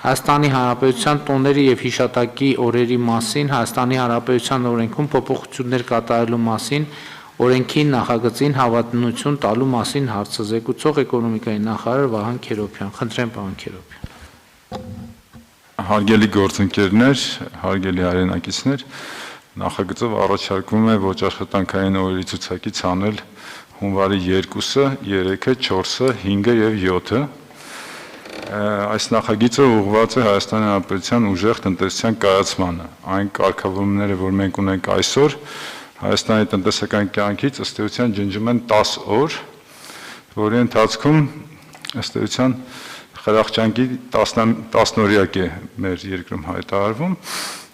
Հայաստանի Հանրապետության տոների եւ հիշատակի օրերի մասին Հայաստանի Հանրապետության օրենքում փոփոխություններ կատարելու մասին օրենքի նախագծին հավանություն տալու մասին հարցը զեկուցող էկոնոմիկայի նախարար Վահան Քերոբյան։ Խնդրեմ, պարոն Քերոբյան։ Հարգելի գործընկերներ, հարգելի հայրենակիցներ, նախագծով առաջարկվում է ոչ աշխատանքային օրերի ցուցակից անել հունվարի 2-ը, 3-ը, 4-ը, 5-ը եւ 7-ը։ Այս նախագիծը ուղղված է Հայաստանի Հանրապետության ուժեղ տնտեսության կայացմանը։ Այն կարգավորումները, որ մենք ունենք այսօր, Հայաստանի տնտեսական կյանքից ըստ էության ջնջում են 10 օր, որի ընթացքում ըստ էության խրախճանքի 10-օրյակ է մեր երկրում հայտարարվում։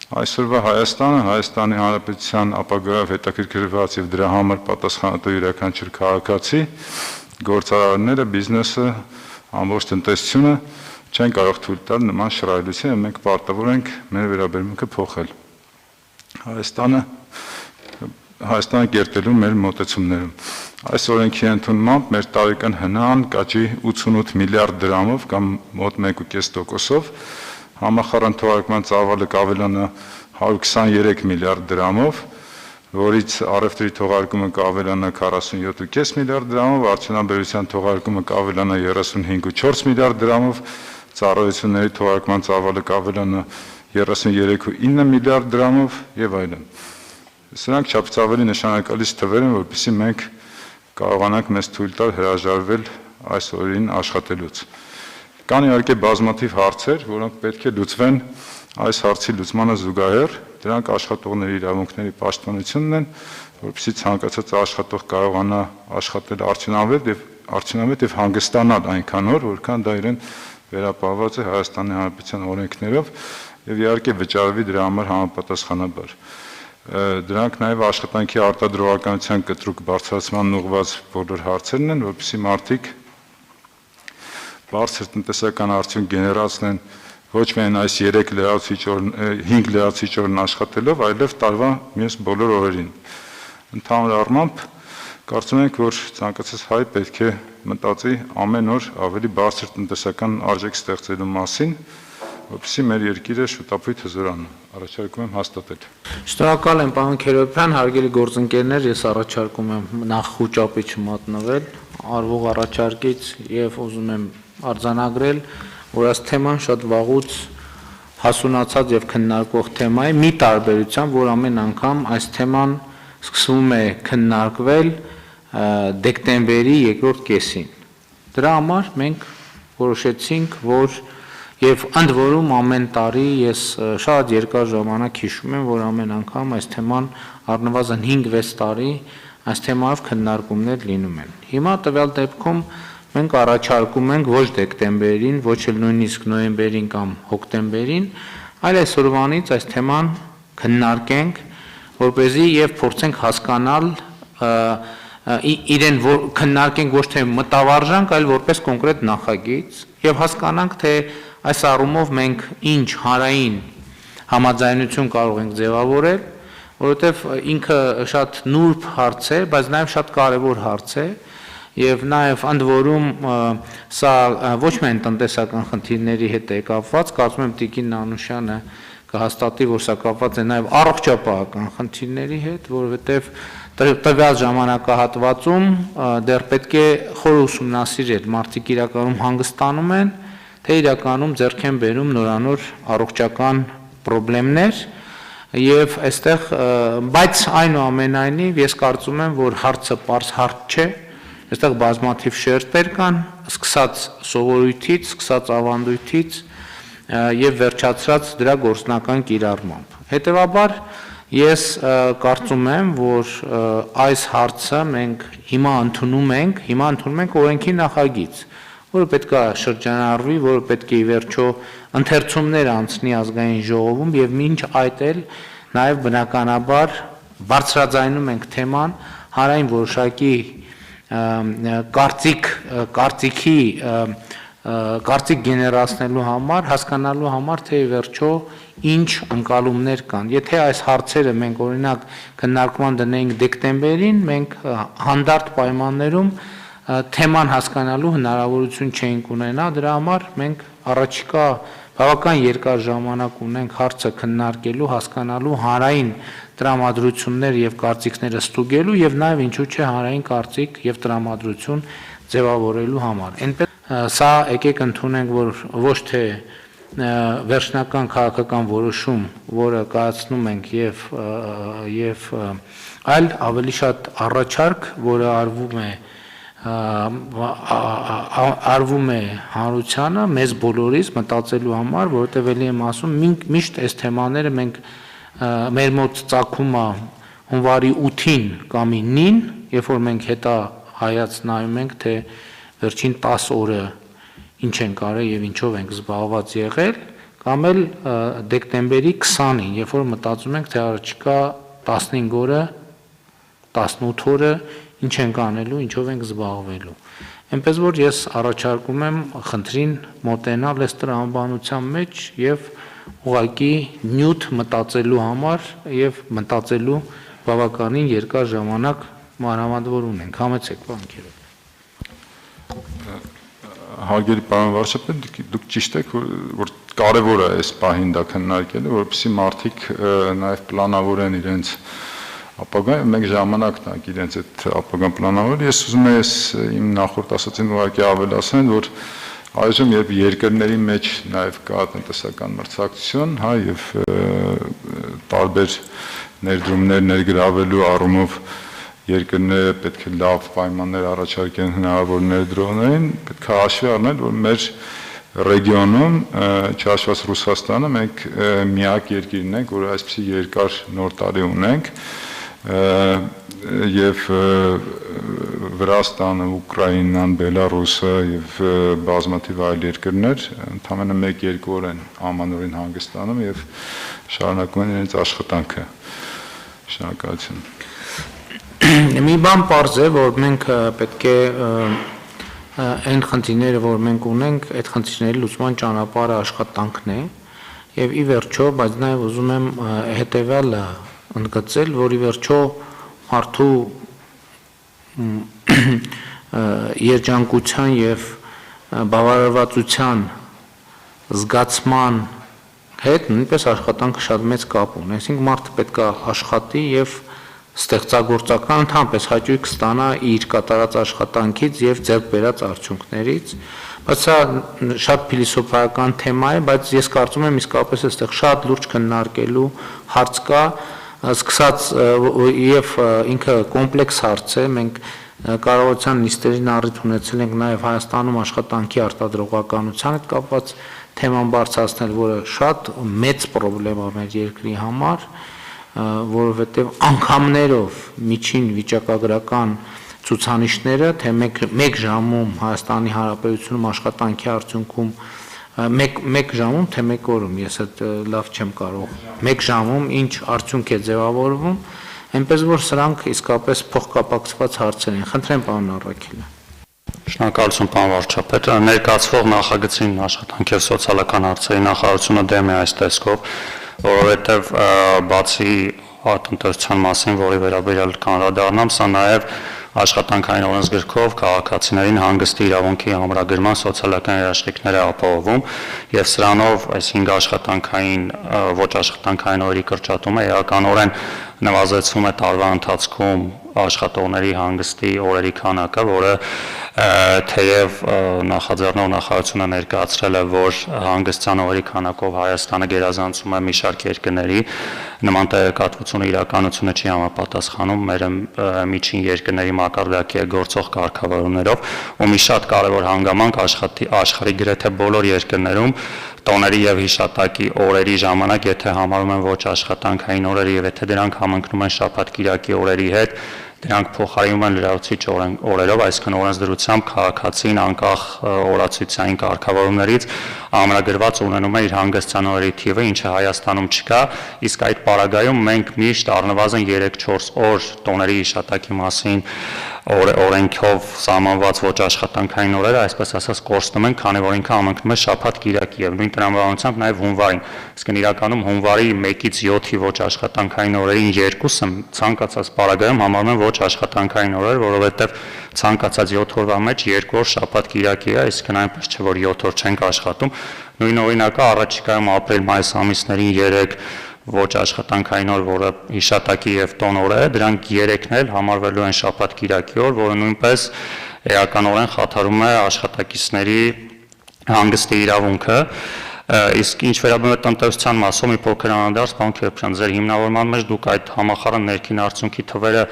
Այսօրվա Հայաստանը, Հայաստանի Հանրապետության ապագայով հետաքրքրված եւ դրա համար պատասխանատու յուրաքանչյուր քաղաքացի, գործարարները, բիզնեսը, ամբողջ տնտեսությունը չեն կարող թույլ տալ նման շռայլության, եւ մենք պարտավոր ենք մեր վերաբերմունքը փոխել։ Հայաստանը կերտելու մեր մոտեցումներում։ Այս օրենքի ընդունմամբ մեր տարեկան հնան կաճի 88 միլիարդ դրամով կամ մոտ 1.5%-ով, համախառն թողարկման ծավալը կավելանա 123 միլիարդ դրամով, որից առևտրի թողարկումը կավելանա 47.5 միլիարդ դրամով, արդյունաբերության թողարկումը կավելանա 35.4 միլիարդ դրամով, ծառայությունների թողարկման ծավալը կավելանա 33.9 միլիարդ դրամով եւ այլն։ Սրանք չափից ավելի նշանակալից թվեր են, որովհետեւ մենք կարողանանք մեզ թույլ տալ հրաժարվել այս օրերին աշխատելուց։ Կան իհարկե բազմաթիվ հարցեր, որոնք պետք է լուծվեն այս հարցի լուծմանը զուգահեռ, դրանք աշխատողների իրավունքների պաշտպանությունն են, որովհետեւ ցանկացած աշխատող կարողանա աշխատել արդյունավետ եւ հանգստանալ այնքան օր, որքան դա իրեն վերապահված է Հայաստանի Հանրապետության օրենքներով եւ իհարկե վճարվի դրա համար համապատասխանաբար։ Դրանք նաև աշխատանքի արտադրողականության կտրուկ բարձրացման ուղղված բոլոր հարցերն են, որովհետեւ մարդիկ բարձր տնտեսական արդյունք գեներացնեն ոչ միայն այս 5 լրացուցիչ օրն աշխատելով, այլև տարվա մյուս բոլոր օրերին։ Ընդհանուր առմամբ կարծում ենք, որ ցանկացած հայ պետք է մտածի ամեն օր ավելի բարձր տնտեսական արժեք ստեղծելու մասին, որպեսզի մեր երկիրը շուտապույտ հզորանա։ Առաջարկում եմ հաստատել։ Շնորհակալ եմ, պարոն Քերոբյան, հարգելի գործընկերներ, ես առաջարկում եմ նախ խոճապի չմատնվել արվող առաջարկից եւ ուզում եմ արձանագրել, որ այս թեման շատ վաղուց հասունացած եւ քննարկվող թեմա է, մի տարբերությամբ, որ ամեն անգամ այս թեման սկսվում է քննարկվել դեկտեմբերի երկրորդ կեսին։ Դրա համար մենք որոշեցինք, որ եւ ընդ որում ամեն տարի ես շատ երկար ժամանակ հիշում եմ, որ ամեն անգամ այս թեման առնվազն 5-6 տարի այս թեմայով քննարկումներ լինում են։ Հիմա տվյալ դեպքում մենք առաջարկում ենք ոչ դեկտեմբերին, ոչ էլ նույնիսկ նոյեմբերին կամ հոկտեմբերին, այլ այսօրվանից այս թեման քննարկենք, որպեսզի եւ փորձենք հասկանալ իրեն քննարկենք ոչ թե մտավարժանք, այլ որպես կոնկրետ նախագիծ եւ հասկանանք, թե այս առումով մենք ինչ հանրային համաձայնություն կարող ենք ձևավորել, որովհետեւ ինքը շատ նուրբ հարց է, բայց նաեւ շատ կարեւոր հարց է եւ նաեւ ընդ որում սա ոչ միայն տնտեսական խնդիրների հետ է կապված, կարծում եմ Տիկին Նանուշյանը կհաստատի, որ սա կապված է նաեւ առողջապահական խնդիրների հետ, որովհետեւ տվյալ ժամանակահատվածում դեռ պետք է խոր ուսումնասիրել, մարդիկ իրականում հանգստանում են, թե իրականում ձեռք են բերում նորանոր առողջական խնդիրներ եւ այստեղ, բայց այնուամենայնիվ ես կարծում եմ, որ հարցը պարզ հարց չէ, այստեղ բազմաթիվ շերտեր կան, սկսած սովորույթից, սկսած ավանդույթից եւ վերջացրած դրա գործնական կիրառմամբ։ Հետեւաբար ես կարծում եմ, որ այս հարցը մենք հիմա ընդունում ենք օրենքի նախագիծ, որը պետք է շրջանառվի, որը պետք է ի վերջո ընթերցումներ անցնի ազգային ժողովում եւ մինչ այդ էլ նաեւ բնականաբար բարձրաձայնում ենք թեման հանրային որոշակի կարծիք գեներացնելու համար, հասկանալու համար, թե ի վերջո ինչ ընկալումներ կան։ Եթե այս հարցերը մենք օրինակ քննարկման դնեինք դեկտեմբերին, մենք հանդարտ պայմաններում թեման հասկանալու հնարավորություն չէինք ունենա, դրա համար մենք առաջիկա բավական երկար ժամանակ ունենք հարցը քննարկելու, հասկանալու, հանրային տրամադրություններ եւ կարծիքները ստուգելու եւ նաեւ ինչու՞ չէ հանրային կարծիք եւ տրամադրություն ձևավորելու համար։ Այնպես սա եկեք ընդունենք, որ ոչ թե վերջնական քաղաքական որոշում, որը կայացնում ենք եւ այլ ավելի շատ առաջարկ, որը արվում է հանրությանը, մեզ բոլորիս մտածելու համար, որովհետև ելի եմ ասում, միշտ այս թեմաները մենք մեր մոտ ծագում է հունվարի 8-ին կամ 9-ին, երբ որ մենք հետա հայաց նայում ենք, թե վերջին 10 օրը ինչ ենք արել եւ ինչով ենք զբաղված եղել, կամ էլ դեկտեմբերի 20-ին, երբ որ մտածում ենք, թե առաջիկա 15 օրը, 18 օրը ինչ ենք անելու, ինչով ենք զբաղվելու։ Այնպես որ ես առաջարկում եմ խնդրին մոտենալ այս տրամաբանության մեջ եւ ուղղակի նյութ մտածելու համար եւ մտածելու բավականին երկար ժամանակ մանավանդ որ ունենք։ Համեցեք, պարոն Քերոպյան։ Հարգելի պարոն վարչապետ, դուք ճիշտ եք, որ կարևոր է այս պահին դա քննարկելը, որպեսզի մարդիկ նաև պլանավորեն իրենց ապագան, մեկ ժամանակ տանք իրենց այդ ապագան պլանավորել։ Ես ուզում եմ իմ նախորդ ասածին ուղղակի ավելացնել, որ այժմ երբ երկրների մեջ նաև կա տնտեսական մրցակցություն, հա, եւ տարբեր ներդրումներ ներգրավելու առումով երկրները պետք է լավ պայմաններ առաջարկեն հնարավոր ներդրողներին, պետք է հաշվի առնել, որ մեր ռեգիոնում, չհաշված Ռուսաստանը, մենք միակ երկիրն ենք, որ այսպիսի երկար նոր տարի ունենք, եւ Վրաստանը, Ուկրաինան, Բելարուսը եւ բազմաթիվ այլ երկրներ ընդամենը 1-2 օր են ամանորին հանգստանում եւ շարունակում են իրենց աշխատանքը։ Շնորհակալություն։ Մի բան պարզ է, որ մենք պետք է այն խնդիրները, որ մենք ունենք, այդ խնդիրների լուծման ճանապարհը աշխատանքն է, եւ ի վերջո, բայց նաեւ ուզում եմ հետեւյալը ընդգծել, որ ի վերջո մարդու երջանկության եւ բավարարվածության զգացման հետ նույնպես աշխատանքը շատ մեծ կապ ունի, այսինքն մարդը պետք է աշխատի եւ ստեղծագործական ընդհանրապես հաճույք ստանա իր կատարած աշխատանքից եւ ձեռք բերած արդյունքներից, բայց սա շատ փիլիսոփայական թեմա է, բայց ես կարծում եմ իսկապես այստեղ շատ լուրջ քննարկելու հարց կա, սկսած եւ ինքը կոմպլեքս հարց է, մենք կառավարության նիստերին առիթ ունեցել ենք նաեւ Հայաստանում աշխատանքի արտադրողականության հետ կապված թեման բարձրացնել, որը շատ մեծ խնդրեմ է մեր երկրի համար, որովհետև անգամներով միջին վիճակագրական ցուցանիշները, թե մեկ ժամում Հայաստանի Հանրապետությունում աշխատանքի արդյունքում մեկ ժամում, թե մեկ օրում, ես այդ լավ չեմ կարող, մեկ ժամում ինչ արդյունք է ձևավորվում, այնպես որ սրանք իսկապես փոխկապակցված հարցեր են։ Խնդրեմ պարոն Առաքելյան։ Շնորհակալություն պարոն վարչապետ, ներկայացվող նախագծին աշխատանքի եւ սոցիալական հարցերի նախարարությունը դեմ է այս տեսքով, որովհետև բացի տնտեսության մասին, որի վերաբերյալ կանրադառնամ, սա նաև աշխատանքային օրենսգրքով քաղաքացիներին հանգստի իրավունքի ամրագրման սոցիալական երաշխիքները ապահովում եւ սրանով այս 5 աշխատանքային ոչ աշխատանքային օրերի կրճատումը էականորեն նվազեցվում է տարվա ընթացքում աշխատողների հանգստի օրերի քանակը, որը թեև նախաձեռնող նախարարությունը ներկայացրել է, որ հանգստյան օրերի քանակով Հայաստանը գերազանցում է մի շարք երկրների, նման տեղեկատվությունը իրականությունը չի համապատասխանում մեր միջին երկրների մակարդակի գործող կարգավորումներով, ու մի շատ կարևոր հանգամանք աշխարհի գրեթե բոլոր երկրներում տոների եւ հիշատակի օրերի ժամանակ, եթե համարում են ոչ աշխատանքային օրերը եւ եթե դրանք համընկնում են շաբաթ-կիրակի օրերի հետ, դրանք փոխարինում են լրացուցիչ օրերով, այսինքն օրենսդրությամբ քաղաքացին անկախ օրացույցային կարգավորումներից ամրագրված ունենում է իր հանգստյան օրերի թիվը, ինչը Հայաստանում չկա, իսկ այդ պարագայում մենք միշտ առնվազն 3-4 օր տոների հիշատակի մասին օրենքով սահմանված ոչ աշխատանքային օրերը, այսպես ասած, կորցնում են, քանի որ ինքը համընկնում է շաբաթ-կիրակի եւ նույն տրամաբանությամբ նաեւ հունվարին։ Իսկ իրականում հունվարի 1-ից 7-ի ոչ աշխատանքային օրերին 2-ը ցանկացած պարագայում համարվում են ոչ աշխատանքային օրեր, որովհետեւ ցանկացած 7 օրվա մեջ 2 օր շաբաթ-կիրակի է, իսկ այնպես չէ, որ 7 օր չենք աշխատում։ Նույն օրինակը առաջիկայում ապրիլ-մայիս ամիսներին 3 ոչ աշխատանքային օր, որը հիշատակի եւ տոն օր է, դրանք 3-ն էլ համարվելու են շաբաթ-կիրակի օր, որը նույնպես էականորեն խաթարում է աշխատակիցների հանգստի իրավունքը։ Իսկ ինչ վերաբերում է տնտեսության մասով, մի փոքր անդրադարձ, պարոն Քերոբյան, ձեր հիմնավորման մեջ դուք այդ համախառն ներքին արդյունքի թվերը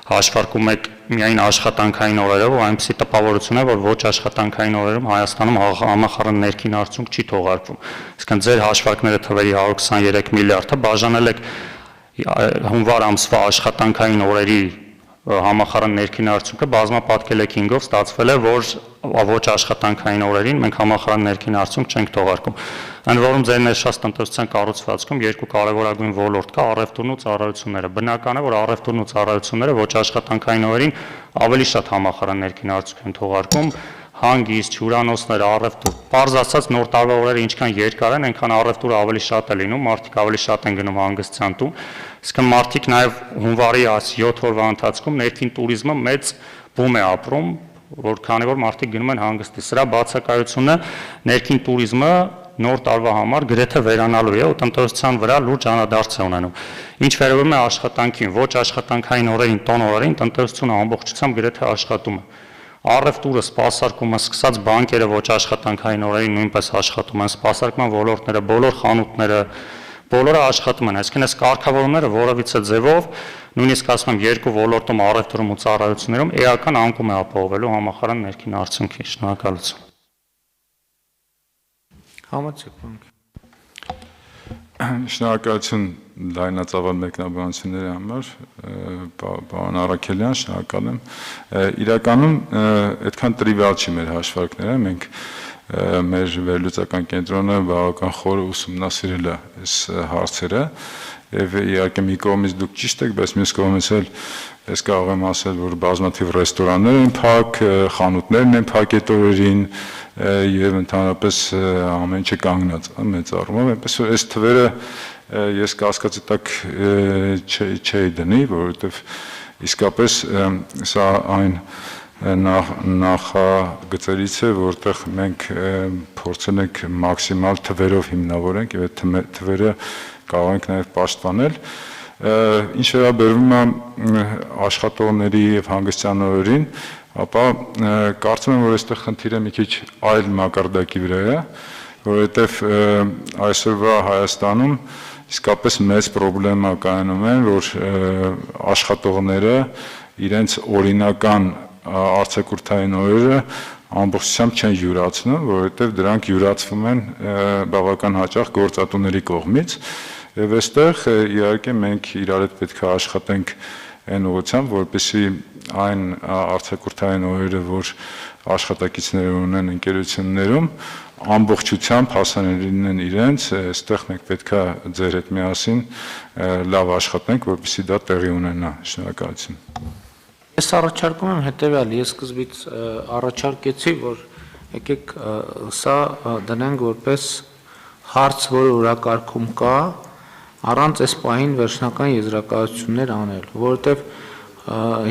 հաշվարկում եք միայն աշխատանքային օրերով, ու այնպիսի տպավորություն է, որ ոչ աշխատանքային օրերում Հայաստանում համախառն ներքին արդյունք չի թողարկվում։ Իսկ ձեր հաշվարկները թվերի 123 միլիարդը բաժանել եք հունվար ամսվա աշխատանքային օրերի համախառն ներքին արդյունքը բազմապատկել է 5-ով, ստացվել է, որ ոչ աշխատանքային օրերին մենք համախառն ներքին արդյունք չենք թողարկում։ Ընդ որում ձեր ներշած տնտեսության կառուցվածքում երկու կարևորագույն ոլորտ կա՝ առևտուրն ու ծառայությունները։ Բնական է, որ առևտուրն ու ծառայությունները ոչ աշխատանքային օրերին ավելի շատ համախառն ներքին արդյունք են թողարկում, հանգիստ, հյուրանոցներ, առևտուր։ Պարզ ասած, նոր տարվա օրերը ինչքան երկար են, այնքան առևտուրը ավելի շատ է լինում, մարդիկ ավելի շատ են գնում հանգստյան տուն։ Իսկ մարդիկ նաև հունվարի 7 օրվա ընթացքում ներքին туриզմը մեծ բում է ապրում, որ քանի որ մարդիկ գնում են հանգստի։ Սրա բացակայությունը ներքին туриզմը նոր տարվա համար գրեթե վերանալու է ու տնտեսության վրա լուրջ անդրադարձ է ունենում։ Ինչ վերաբերում է աշխատանքին, ոչ աշխատանքային օրերին, տոն օրերին, տնտեսությունը ամբողջությամբ գրեթե աշխատում է։ Առևտուրը, սպասարկումը, սկսած բանկերը ոչ աշխատանքային օրերին նույնպես աշխատում են, սպասարկման ոլորտները, բոլոր խանութները, բոլորը աշխատում են, այսինքն այս կարգավորումները որևիցե ձևով, նույնիսկ ասում եմ երկու ոլորտում առևտուրում ու ծառայություններում էական անկում է ապահովելու համախառն ներքին արդյունքի։ Շնորհակալություն։ Համաձայն ենք։ Շնորհակալություն լայնածավալ մեկնաբանությունների համար, պարոն Առաքելյան, շնորհակալ եմ։ Իրականում այդքան տրիվիալ չի մեր հաշվարկները, մենք մեր վերլուծական կենտրոնը բավական խոր ուսումնասիրել է այս հարցերը եւ իհարկե մի կողմից դուք ճիշտ եք, բայց մյուս կողմից էլ ես կարող եմ ասել, որ բազմաթիվ ռեստորաններ են փակ, խանութներն են փակ այդ օրերին եւ ընդհանրապես ամեն ինչը կանգնած է մեծ առումով, այնպես որ այս թվերը ես կասկածի տակ չէի դնի, որովհետեւ իսկապես սա այն նախագծերից է, որտեղ մենք փորձել ենք մաքսիմալ թվերով հիմնավորենք եւ այդ թվերը կարող ենք նաեւ պաշտպանել։ Ինչ վերաբերում է աշխատողների եւ հանգստյան օրերին, ապա կարծում եմ, որ այստեղ խնդիրը մի քիչ այլ մակարդակի վրա է, որովհետեւ այսօրվա Հայաստանում իսկապես մեծ պրոբլեմա կայանում է, որ աշխատողները իրենց օրինական արձակուրդային օրերը ամբողջությամբ չեն յուրացնում, որովհետև դրանք յուրացվում են բավական հաճախ գործատուների կողմից, եւ այստեղ իհարկե մենք իրար հետ պետք է աշխատենք այն ուղղությամբ, որպեսզի այն արձակուրդային օրերը, որ աշխատակիցները ունեն ընկերություններում, ամբողջությամբ հասանելին են իրենց, այստեղ մենք պետք է ձեր հետ միասին լավ աշխատենք, որպեսզի դա տեղի ունենա։ Շնորհակալություն։ Ես առաջարկում եմ հետևյալ, ես սկզբից առաջարկեցի, որ եկեք սա դնենք որպես հարց, որը օրակարգում կա, առանց այս պահին վերջնական եզրակացություններ անել, որովհետև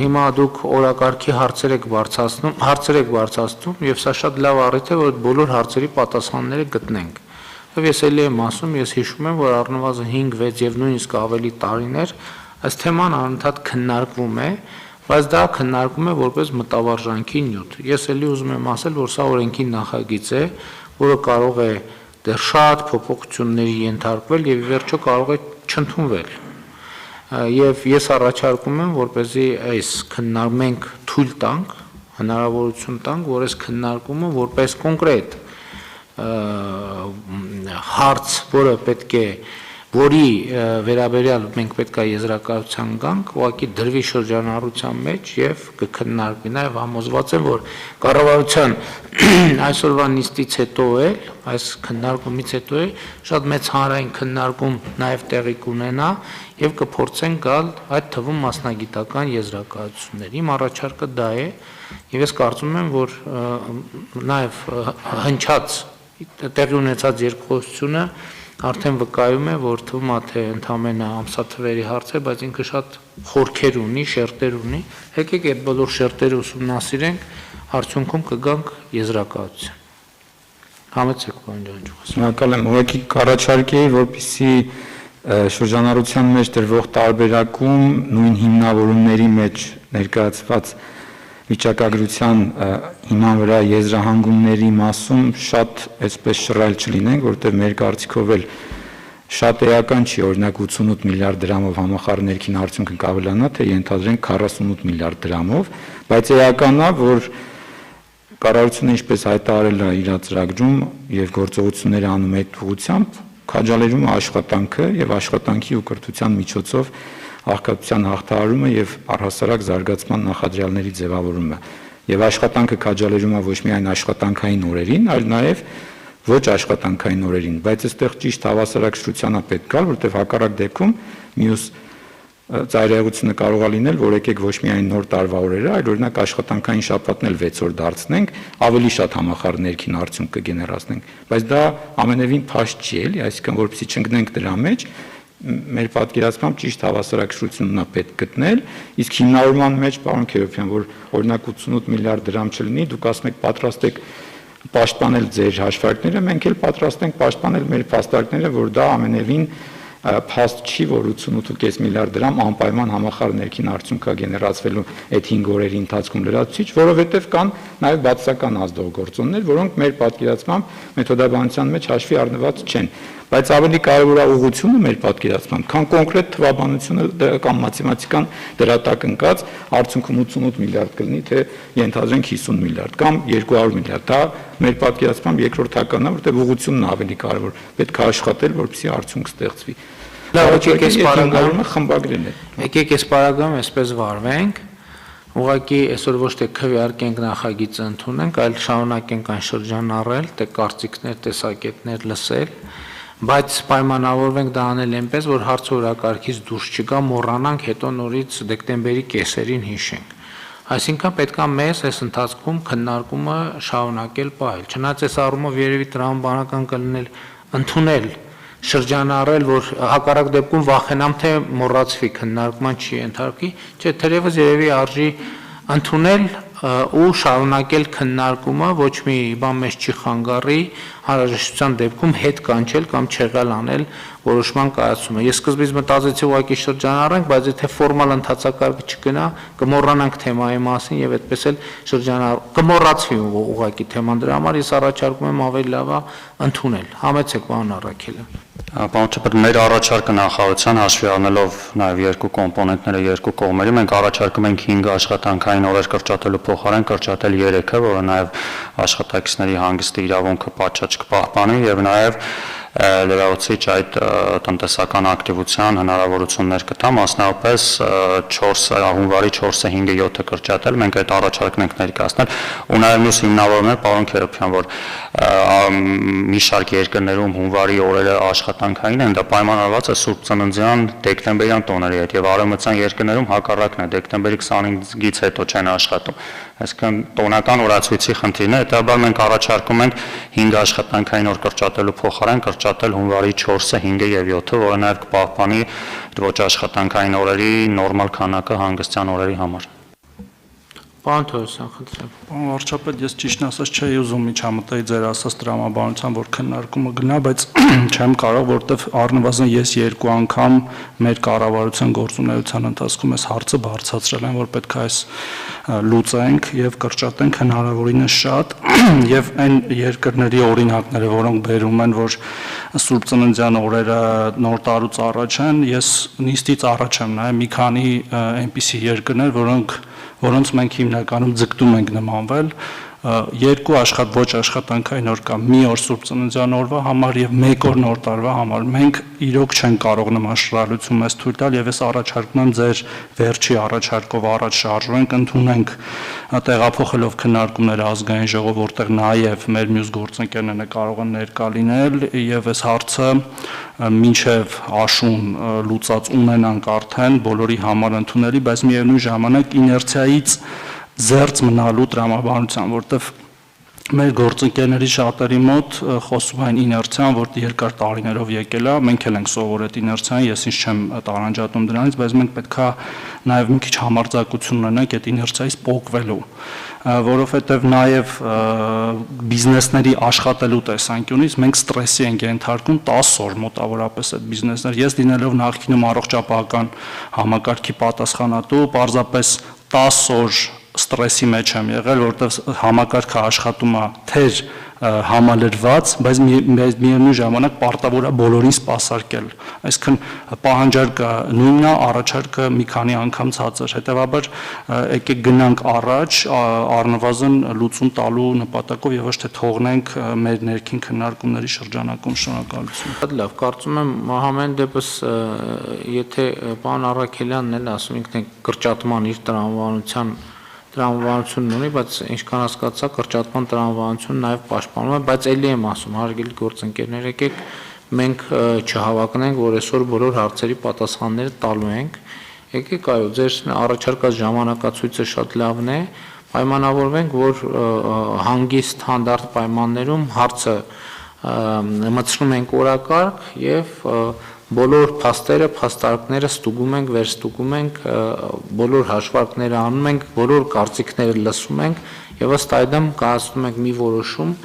հիմա դուք օրակարգի հարցեր եք բարձրացնում եւ սա շատ լավ առիթ է, որ բոլոր հարցերի պատասխանները գտնենք։ Եվ ես էլի եմ ասում, ես հիշում եմ, որ առնվազն 5, 6 եւ նույնիսկ ավելի տարիներ այս թեման անընդհատ քննարկվում է, բայց դա քննարկվում է որպես մտավարժանքի նյութ։ Ես էլի ուզում եմ ասել, որ սա օրենքի նախագիծ է, որը կարող է դեռ շատ փոփոխությունների ենթարկվել եւ ի վերջո կարող է չընդունվել։ Եվ ես առաջարկում եմ, որպեսզի այս քննարկենք թույլ տանք, հնարավորություն տանք, որ այս քննարկումը որպես կոնկրետ հարց, որը պետք է որի վերաբերյալ մենք պետք է եզրակացության գանք, ուղղակի դրվի շրջանառության մեջ եւ կքննարկվի։ Նաեւ համոզված եմ, որ կառավարության այսօրվա նիստից հետո էլ, այս քննարկումից հետո է շատ մեծ հանրային քննարկում նաեւ տեղի կունենա եւ կփորձեն գալ այդ թվում մասնագիտական եզրակացություններ։ Իմ առաջարկը դա է եւ ես կարծում եմ, որ նաեւ հնչած տեղի ունեցած երկխոսությունը արդեն վկայում է, որ թվում է թե ընդամենը ամսաթվերի հարց է, բայց ինքը շատ խորքեր ունի, շերտեր ունի։ Եկեք այդ բոլոր շերտերը ուսումնասիրենք, արդյունքում կգանք եզրակացության։ Համեցեք, պարոն Ջանջուղ։ Շնորհակալ եմ, ուղղակի կառաջարկեի, որպեսզի շրջանառության մեջ դրվող տարբերակում նույն հիմնավորումների մեջ ներկայացված վիճակագրության հիման վրա եզրահանգումների մասում շատ այսպես շռայլ չլինենք, որտեղ մեր կարծիքով էլ շատ էական չի, օրինակ 88 միլիարդ դրամով համախառն ներքին արդյունքը կավելանա, թե ենթադրենք 48 միլիարդ դրամով, բայց էական է, որ կառավարությունը ինչպես հայտարարել է իր ծրագրում եւ գործողությունները անում այդ ուղղությամբ, քաջալերում է աշխատանքը եւ աշխատանքի ու կրթության միջոցով աղքատության հաղթահարումը եւ առհասարակ զարգացման նախադրյալների ձևավորումը եւ աշխատանքը քաջալերում է ոչ միայն աշխատանքային օրերին, այլ նաեւ ոչ աշխատանքային օրերին, բայց այստեղ ճիշտ հավասարակշռության է պետք գալ, որտեղ հակառակ դեպքում մյուս ծայրահեղությունը կարող է լինել, որ եկեք ոչ միայն նոր տարվա օրերը, այլ օրինակ աշխատանքային շաբաթն էլ 6 օր դարձնենք, ավելի շատ համախառն ներքին արդյունք կգեներացնենք, բայց դա ամենևին փաստ չի էլի, այսինքն որպեսզի չընկնենք դրա մեջ, մեր պատկերացմամբ ճիշտ հավասարակշռությունն է պետք գտնել, իսկ հիմնավորման մեջ, պարոն Քերոբյան, որ օրինակ 88 միլիարդ դրամ չլինի, դուք ասում եք պատրաստ եք պաշտպանել ձեր հաշվարկները, մենք էլ պատրաստ ենք պաշտպանել մեր փաստարկները, որ դա ամենևին փաստ չի, որ 88.5 միլիարդ դրամ անպայման համախառն ներքին արդյունք կա գեներացվելու այդ 5 օրերի ընթացքում լրացուցիչ, որովհետև կան նաև բացասական ազդող գործոններ, որոնք մեր պատկերացմամբ մեթոդաբանության մեջ հաշվի առնված չեն, բայց ավելի կարևոր է ուղղությունը մեր պատկերացմամբ, քան կոնկրետ թվաբանությունը կամ մաթեմատիկան դրա տակ ընկած արդյունքում 88 միլիարդ կլինի, թե ենթադրենք 50 միլիարդ կամ 200 միլիարդ, դա մեր պատկերացմամբ երկրորդականն է, որտեղ ուղղությունն ավելի կարևոր, պետք է աշխատել, որպեսզի արդյունք ստեղծվի։ Լավ, եկեք այս պարագայումը խմբագրել է։ Եկեք այս պարագայում այսպես վարվենք, ուղղակի այսօր ոչ թե քվեարկենք նախագիծը ընդունենք, այլ շարունակենք այն շրջանառել, թե կարծիքներ, տեսակետներ լսել, բայց պայմանավորվենք դա անել այնպես, որ հարցօրակարգից դուրս չգա, մոռանանք, հետո նորից դեկտեմբերի կեսերին հիշենք։ Այսինքն պետք է մեզ այս ընթացքում քննարկումը շարունակել պահել։ Չնայած այս առումով երևի տրամաբանական կլինել ընդունել շրջանառել, որ հակառակ դեպքում վախենամ, թե մոռացվի քննարկման չի ենթարկվի, չէ, թերևս երևի արժի ընդունել ու շարունակել քննարկումը, ոչ մի բան մեզ չի խանգարի, անհրաժեշտության դեպքում հետ կանչել կամ չեղյալ անել որոշման կայացումը։ Ես սկզբից մտածեցի ուղղակի շրջանառենք, բայց եթե ֆորմալ ընթացակարգ չգնա, կմոռանանք թեմայի մասին եւ այդպես էլ կմոռացվի ուղղակի թեման, դրա համար ես առաջարկում եմ ավելի լավ է ընդունել։ Համեցեք, պարոն Առաքելյան։ Պարոն Չապետ, մեր առաջարկը նախարարության հաշվի առնելով նաև երկու կոմպոնենտները երկու կողմերի, մենք առաջարկում ենք 5 աշխատանքային օրեր կրճատելու փոխարեն կրճատել 3-ը, որը նաև աշխատակիցների հանգստի իրավունքը պատշաճ կպահպանի եւ նաև լրացուցիչ այդ տնտեսական ակտիվության հնարավորություններ կտա, մասնավորապես 4 հունվարի 4-ը 5-ը 7-ը կրճատել, մենք այդ առաջարկն ենք ներկայացնել, ու նաև մյուս հիմնավորումներ, պարոն Քերոբյան, որ մի շարք երկրներում հունվարի օրերը աշխատանքային են, դա պայմանավորված է Սուրբ Ծննդյան դեկտեմբերյան տոների հետ եւ արևմտյան երկրներում հակառակն է, դեկտեմբերի 25-ից հետո չեն աշխատում։ Այսինքն տոնական օրացույցի խնդիրն է, հետաբար մենք առաջարկում ենք 5 աշխատանքային օր կրճատելու փոխարեն կրճատել հունվարի 4-ը, 5-ը եւ 7-ը, որը նաեւ կպահպանի ոչ աշխատանքային օրերի նորմալ քանակը հանգստյան օրերի համար։ Պարոն Թորոսյան, խնդրեմ։ Պարոն վարչապետ, ես ճիշտն ասած չէի ուզում միջամտել ձեր ասած տրամաբանության, որ քննարկումը գնա, բայց չեմ կարող, որովհետև առնվազն ես 2 անգամ մեր կառավարության գործունեության ընթացքում այս հարցը բարձրացրել եմ, որ պետք է այս լուծենք եւ կրճատենք հնարավորինս շատ եւ այն երկրների օրինակները, որոնք բերում են, որ Սուրբ Ծննդյան օրերը նոր տարուց առաջ են, ես նիստից առաջ եմ նայել մի քանի այնպիսի երկրներ, որոնց մենք հիմնականում ձգտում ենք նմանվել, երկու ոչ աշխատանքային օր կամ մի օր Սուրբ Ծննդյան օրվա համար եւ մեկ օր Նոր տարվա համար մենք իրոք չենք կարող նման շռայլություն մեզ թույլ տալ եւ ես առաջարկում եմ ձեր վերջի առաջարկով առաջ շարժվենք, ընդունենք տեղափոխելով քննարկումները ազգային ժողով, որտեղ նաեւ մեր մյուս գործընկերները կարող են ներկա լինել եւ այս հարցը մինչեւ աշուն լուծած ունենանք արդեն բոլորի համար ընդունելի, բայց միևնույն ժամանակ իներցիայից զերծ մնալու տրամաբանության, որտեղ մեր գործընկերների շատերի մոտ խոսում են իներցիան, որ երկար տարիներով եկել է, մենք էլ ենք սովոր այդ իներցիան, ես ինչ չեմ տարանջատում դրանից, բայց մենք պետքա նաև մի քիչ համարձակություն ունենանք այդ իներցիայից պոկվելու, որովհետև նաև բիզնեսների աշխատելու տեսանկյունից մենք ստրեսի ենք ենթարկում 10 օր մոտավորապես այդ բիզնեսներ, ես լինելով նախկինում առողջապահական համակարգի պատասխանատու, պարզապես 10 օր ստրեսի մեջ եմ եղել, որովհետև համակարգը աշխատում է թեր համալրված, բայց միևնույն ժամանակ պարտավոր է բոլորին սպասարկել։ Այսինքն պահանջարկը նույնն է, առաջարկը մի քանի անգամ ցածր։ Հետևաբար եկեք գնանք առաջ, առնվազն լուծում տալու նպատակով եւ ոչ թե թողնենք մեր ներքին քննարկումների շրջանակում շնորհակալություն։ Շատ լավ, կարծում եմ համեն դեպս եթե պարոն Առաքելյանն էլ ասում ինքն կրճատման իր տրամաբանությունն ունի, բայց ինչքան հասկացա, կրճատման տրամաբանությունը նաև պաշտպանում է, բայց ելի եմ ասում, հարգելի գործընկերներ, եկեք մենք չհավակնենք, որ այսօր բոլոր հարցերի պատասխանները տալու ենք։ Եկեք, այո, ձեր առաջարկած ժամանակացույցը շատ լավն է, պայմանավորվենք, որ հանգիստ հանդարտ պայմաններում հարցը մտցնում ենք օրակարգ եւ բոլոր փաստերը, փաստարկները ստուգում ենք, վերստուգում ենք, բոլոր հաշվարկները անում ենք, բոլոր կարծիքները լսում ենք եւ ըստ այդմ կայացնում ենք մի որոշում,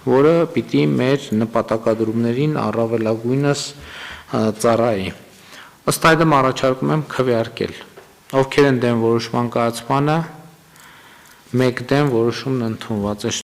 որը պիտի մեր նպատակադրումներին առավելագույնս ծառայի։ Ըստ այդմ առաջարկում եմ քվեարկել։ Ովքեր են դեմ որոշման կայացմանը, մեկ դեմ որոշումն ընդունված է։